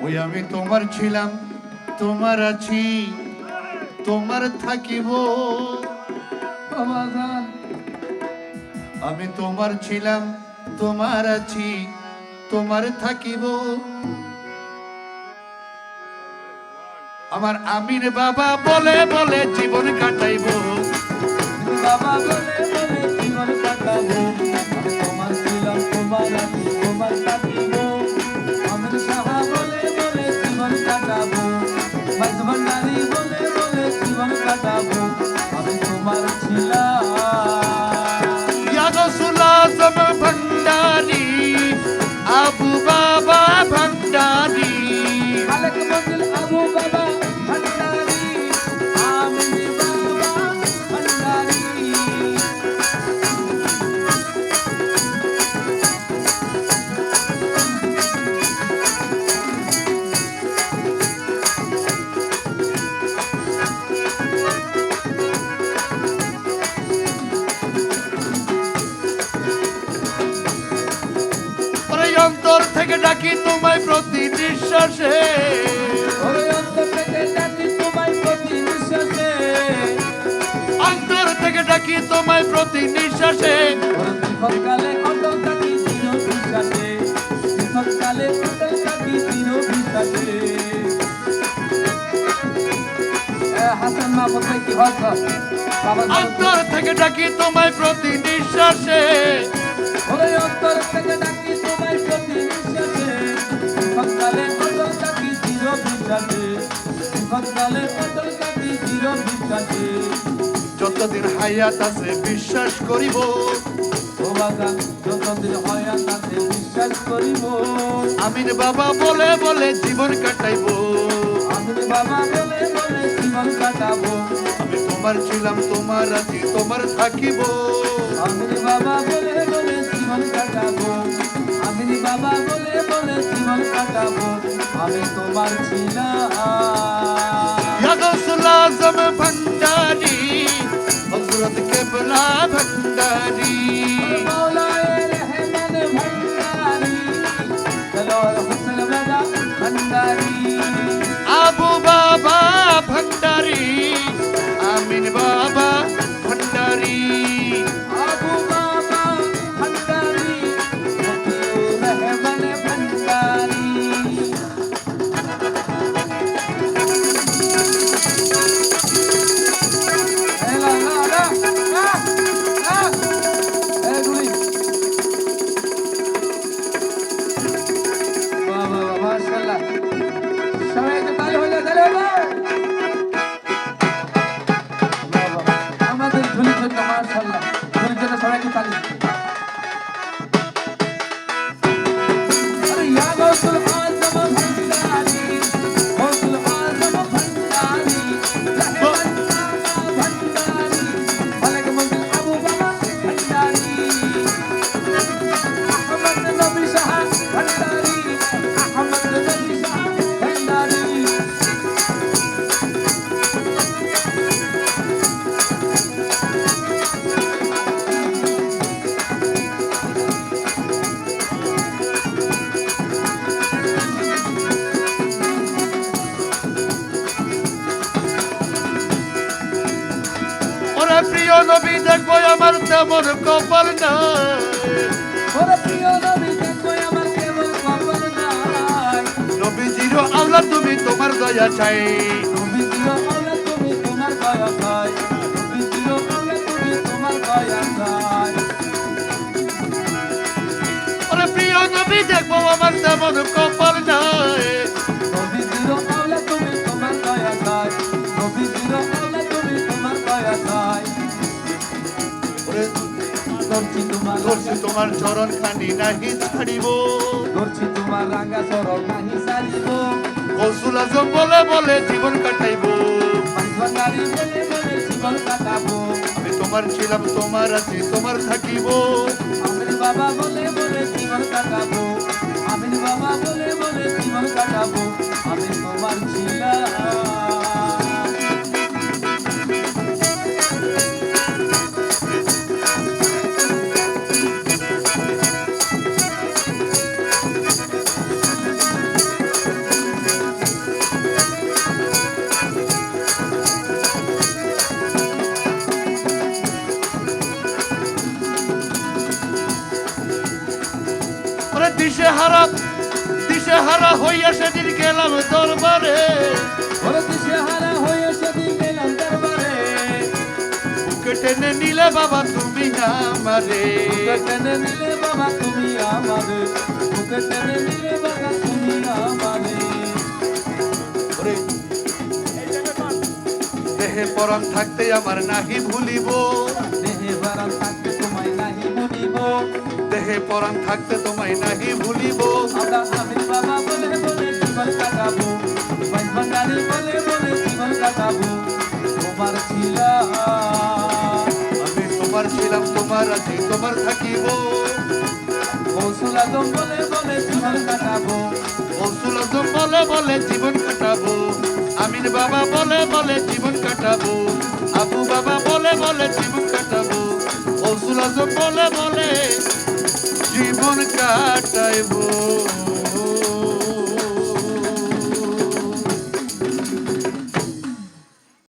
ওই আমি তোমার ছিলাম, তোমার আছি, তোমার থাকিব। আমি তোমার ছিলাম, তোমার আছি, তোমার থাকিব। আমার আমির বাবা বলে বলে জীবন কাটাইব। বাবা বলে বলে জীবন কাটাবো, আমি তোমার ছিলাম, তোমার আছি, তোমার থাকিব। আমির সাহা বলে বলে জীবন কাটাবো, মাইজ ভান্ডারি বলে বলে জীবন কাটাবো, আমি তোমার ছিলাম। ইয়া গৌসুল আজম ভান্ডারি, আবু বাবা ভান্ডারি। খালেক মঞ্জিল আবু বাবা ভান্ডারি, আমির বাবা ভান্ডারি। ওরে অন্তর থেকে ডাকি তোমায় প্রতি নিঃশ্বাসে। ওরে অন্তর থেকে ডাকি তোমায় প্রতি নিঃশ্বাসে, অন্তর থেকে ডাকি তোমায় প্রতি নিঃশ্বাসে। ওরে বিপদকালে অটল থাকি চির বিশ্বাসে, বিপদকালে অটল থাকি চির বিশ্বাসে। হাসান মাহমুদ ভাই কি হজ বাবা অন্তর থেকে ডাকি তোমায় প্রতি নিঃশ্বাসে। ওরে অন্তর থেকে ডাকি তোমায় প্রতি নিঃশ্বাসে, বিপদকালে অটল থাকি চির বিশ্বাসে, বিপদকালে অটল থাকি চির বিশ্বাসে। যতদিন হায়াত আছে বিশ্বাস করিব। ও বাগান যতদিন হয়াত আছে বিশ্বাস করিব, আমিন বাবা বলে বলে জীবন কাটাইব। আমি বাবা বলে বলে জীবন কাটাবো, আমি তোমার ছিলাম, তোমার আছি, তোমার থাকিব। আমি বাবা বলে বলে জীবন কাটাবো, আমি বাবা বলে বলে জীবন কাটাবো, আমি তোমার ছিলাম। ইয়া গৌসুল আজম ভান্ডারি, হযরত কেবলা ভান্ডারি। মৌলায়ে রহমান ভান্ডারি, তলোয়ার হুসন বাবা ভান্ডারি। আবু বাবা ভান্ডারি, আমিন বাবা ভান্ডারি। আবু বাবা ভান্ডারি, মতিউর রহমান ভান্ডারি। এলা না না না না এই গুলি বাহ বাহ মাশাআল্লাহ, সবাই একটু তালি হয়ে যায়, তালি হয়ে যায়। বাহ বাহ, আমাদের ঝুলির জন্য মাশাআল্লাহ, ঝুলির জন্য সবাইকে তালি। अरे या गौसुल आज़म भंडारी, गौसुल आज़म भंडारी, रहमान बाबा भंडारी, फलक मंजिल अबू बाबा भंडारी, अहमद नबी शाह भंडारी, अहमद नबी शाह भंडारी। ওরে প্রিয় নবী দেখবো আমার তেমন কপাল নাই। ওরে প্রিয় নবী দেখো আমার কেমন কপাল নাই, নবীজির আল্লাহ তুমি, তোমার দয়া চাই। নবী দিও আল্লাহ তুমি তোমার দয়া চাই, নবী দিও আল্লাহ তুমি তোমার দয়া চাই। ওরে প্রিয় নবী দেখবো আমার তেমন কপাল নাই। নবী দিও আল্লাহ তুমি তোমার দয়া চাই, নবী দিও আল্লাহ তুমি তোমার দয়া চাই। ওরে ধরছি তোমার ধরছি তোমার চরণ খানি নাহি ছাড়িব। ধরছি তোমার রাঙ্গা চরণ নাহি সারিব, গৌসুল আজম বলে বলে জীবন কাটাইব। ভান্ডারি বলে বলে জীবন কাটাবো, আমি তোমার ছিলাম, তোমার আছি, তোমার থাকিব। আমির বাবা বলে বলে জীবন কাটাবো, আমির বাবা বলে বলে জীবন কাটাবো, আমি তোমার ছিলাম। দিশেহারা হইয়া সেদিন গেলাম দরবারে, ওরে দিশেহারা হয়ে সেদিন গেলাম দরবারে, বুকে টেনে নিলে বাবা তুমি আমারে, বুকে টেনে নিলে বাবা তুমি আমারে, বুকে টেনে নিলে বাবা তুমি আমারে। ওরে দেহে পরাণ থাকতে আমার নাহি ভুলিব, দেহে বারাম থাকতে তোমায় নাহি ভুলিব, দেহে পরাণ থাকতে তোমায় নাহি ভুলিব। আমরা আমির বাবা বলে বলে জীবন কাটাবো, ভাই ভান্ডারি বলে বলে জীবন কাটাবো। তোমার ছিলাম আমি তোমার ছিলাম, তোমার আছি, তোমার থাকিব। কৌশল আজম বলে বলে জীবন কাটাবো, অসুল আজম বলে বলে জীবন কাটাবো, আমিন বাবা বলে বলে জীবন কাটাবো, আবু বাবা বলে বলে জীবন কাটাবো, অসুল আজম বলে বলে জীবন কাটাইবো।